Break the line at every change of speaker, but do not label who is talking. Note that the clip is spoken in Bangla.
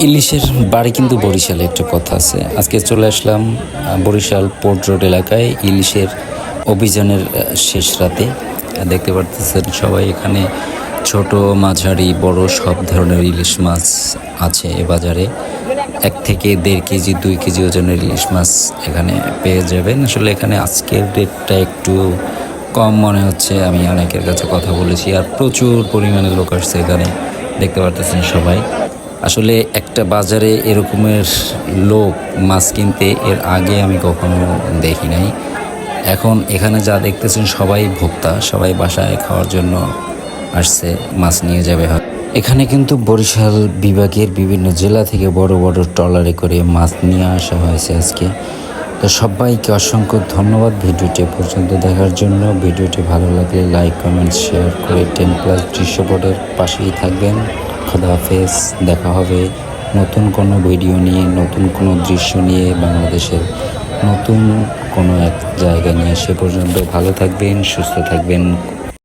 ইলিশের বাড়ি কিন্তু বরিশালে একটা কথা আছে। আজকে চলে আসলাম বরিশাল পোর্ট রোড এলাকায় ইলিশের অভিযানের শেষ রাতে। দেখতে পারতেছেন সবাই এখানে ছোট মাঝারি বড় সব ধরনের ইলিশ মাছ আছে এ বাজারে। 1 থেকে 1.5 কেজি 2 কেজি ওজনের ইলিশ মাছ এখানে পেয়ে যাবেন। আসলে এখানে আজকের রেটটা একটু কম মনে হচ্ছে। আমি অনেকের কাছে কথা বলেছি, আর প্রচুর পরিমাণে লোক আসছে এখানে, দেখতে পারতেছেন সবাই। আসলে একটা বাজারে এরকমের লোক মাছ কিনতে এর আগে আমি কখনো দেখি নাই। এখন এখানে যা দেখতেছেন সবাই ভোক্তা, সবাই বাসায় খাওয়ার জন্য আসছে, মাছ নিয়ে যাবে। এখানে কিন্তু বরিশাল বিভাগের বিভিন্ন জেলা থেকে বড় বড় ট্রলারে করে মাছ নিয়ে আসা হয়েছে আজকে। তো সবাইকে অসংখ্য ধন্যবাদ ভিডিওটি পর্যন্ত দেখার জন্য। ভিডিওটি ভালো লাগলে লাইক কমেন্ট শেয়ার করে 10+ দৃশ্যপটের পাশেই থাকবেন। খোদা হাফেজ। দেখা হবে নতুন কোনো ভিডিও নিয়ে, নতুন কোনো দৃশ্য নিয়ে, বাংলাদেশের নতুন কোনো এক জায়গা নিয়ে। সে পর্যন্ত ভালো থাকবেন, সুস্থ থাকবেন।